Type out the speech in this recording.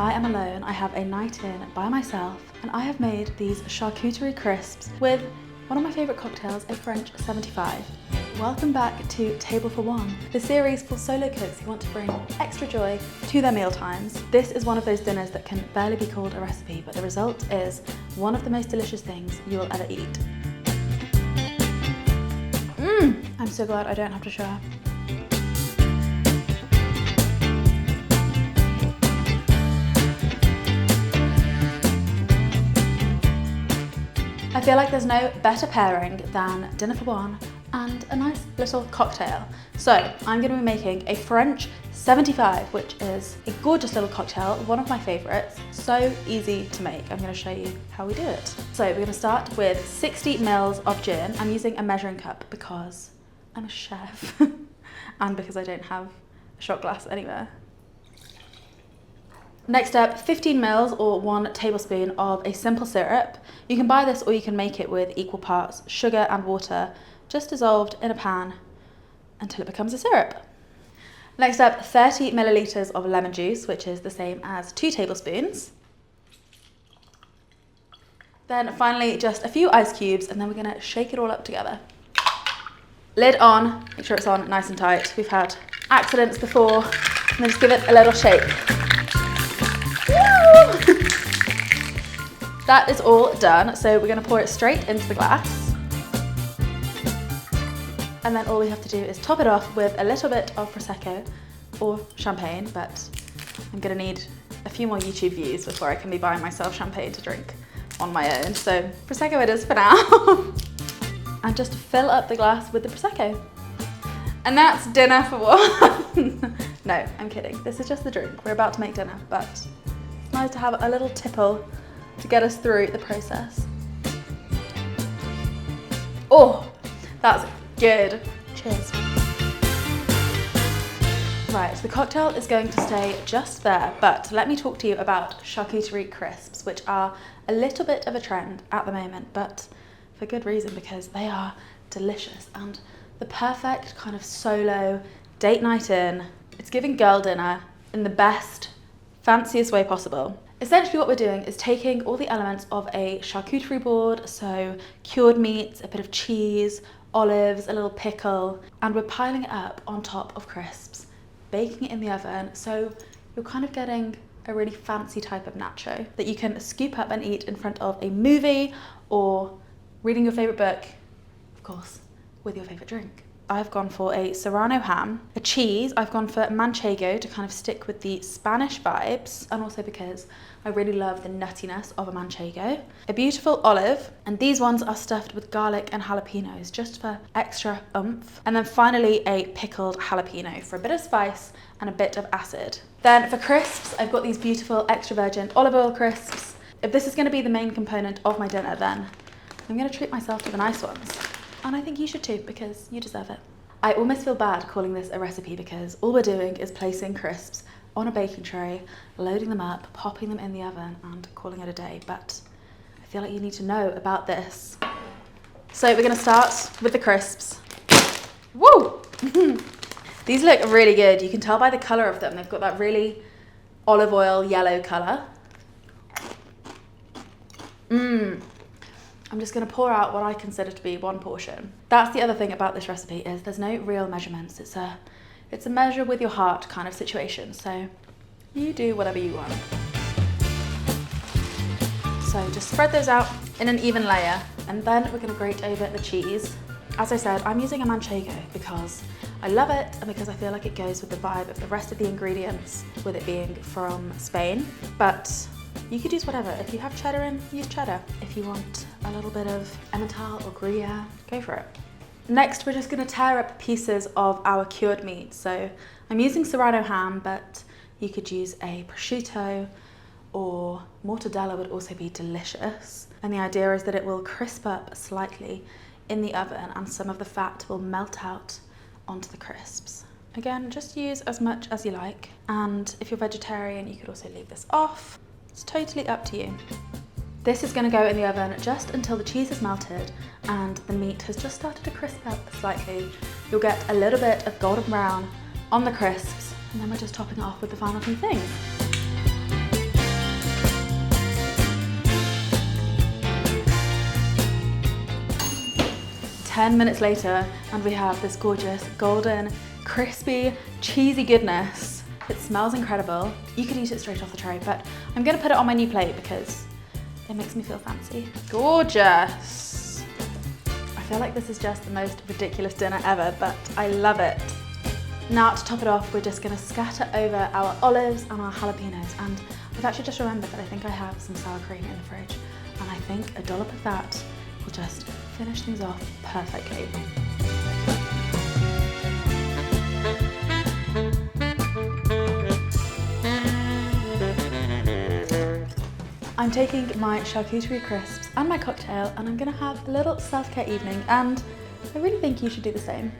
I am alone, I have a night in by myself, and I have made these charcuterie crisps with one of my favourite cocktails, a French 75. Welcome back to Table for One, the series for solo cooks who want to bring extra joy to their meal times. This is one of those dinners that can barely be called a recipe, but the result is one of the most delicious things you will ever eat. I'm so glad I don't have to share. I feel like there's no better pairing than dinner for one and a nice little cocktail. So I'm going to be making a French 75, which is a gorgeous little cocktail, one of my favourites, so easy to make. I'm going to show you how we do it. So we're going to start with 60 mils of gin. I'm using a measuring cup because I'm a chef and because I don't have a shot glass anywhere. Next up, 15 mils or 1 tablespoon of a simple syrup. You can buy this or you can make it with equal parts sugar and water, just dissolved in a pan until it becomes a syrup. Next up, 30 millilitres of lemon juice, which is the same as 2 tablespoons. Then finally, just a few ice cubes, and then we're gonna shake it all up together. Lid on, make sure it's on nice and tight. We've had accidents before, and then just give it a little shake. That is all done, so we're going to pour it straight into the glass. And then all we have to do is top it off with a little bit of Prosecco or champagne, but I'm going to need a few more YouTube views before I can be buying myself champagne to drink on my own. So Prosecco it is for now. And just fill up the glass with the Prosecco. And that's dinner for one. No, I'm kidding. This is just the drink. We're about to make dinner, but it's nice to have a little tipple to get us through the process. Oh, that's good. Cheers. Right, so the cocktail is going to stay just there, but let me talk to you about charcuterie crisps, which are a little bit of a trend at the moment, but for good reason, because they are delicious and the perfect kind of solo date night in. It's giving girl dinner in the best, fanciest way possible. Essentially what we're doing is taking all the elements of a charcuterie board, so cured meats, a bit of cheese, olives, a little pickle, and we're piling it up on top of crisps, baking it in the oven, so you're kind of getting a really fancy type of nacho that you can scoop up and eat in front of a movie or reading your favourite book, of course, with your favourite drink. I've gone for a Serrano ham. A cheese, I've gone for manchego to kind of stick with the Spanish vibes, and also because I really love the nuttiness of a manchego. A beautiful olive, and these ones are stuffed with garlic and jalapenos just for extra oomph. And then finally a pickled jalapeno for a bit of spice and a bit of acid. Then for crisps, I've got these beautiful extra virgin olive oil crisps. If this is going to be the main component of my dinner, then I'm going to treat myself to the nice ones. And I think you should too, because you deserve it. I almost feel bad calling this a recipe because all we're doing is placing crisps on a baking tray, loading them up, popping them in the oven and calling it a day. But I feel like you need to know about this. So we're gonna start with the crisps. Woo! These look really good. You can tell by the color of them. They've got that really olive oil yellow color. I'm just going to pour out what I consider to be one portion. That's the other thing about this recipe is there's no real measurements. It's a measure with your heart kind of situation. So you do whatever you want. So just spread those out in an even layer, and then we're going to grate over the cheese. As I said, I'm using a manchego because I love it and because I feel like it goes with the vibe of the rest of the ingredients, with it being from Spain. But you could use whatever. If you have cheddar in, use cheddar. If you want a little bit of Emmental or Gruyere, go for it. Next, we're just going to tear up pieces of our cured meat. So I'm using Serrano ham, but you could use a prosciutto, or mortadella would also be delicious. And the idea is that it will crisp up slightly in the oven and some of the fat will melt out onto the crisps. Again, just use as much as you like. And if you're vegetarian, you could also leave this off. It's totally up to you. This is going to go in the oven just until the cheese is melted and the meat has just started to crisp up slightly. You'll get a little bit of golden brown on the crisps, and then we're just topping it off with the final few things. 10 minutes later and we have this gorgeous, golden, crispy, cheesy goodness. It smells incredible. You could eat it straight off the tray, but I'm gonna put it on my new plate because it makes me feel fancy. Gorgeous. I feel like this is just the most ridiculous dinner ever, but I love it. Now to top it off, we're just gonna scatter over our olives and our jalapenos. And I've actually just remembered that I think I have some sour cream in the fridge. And I think a dollop of that will just finish things off perfectly. I'm taking my charcuterie crisps and my cocktail and I'm gonna have a little self-care evening, and I really think you should do the same.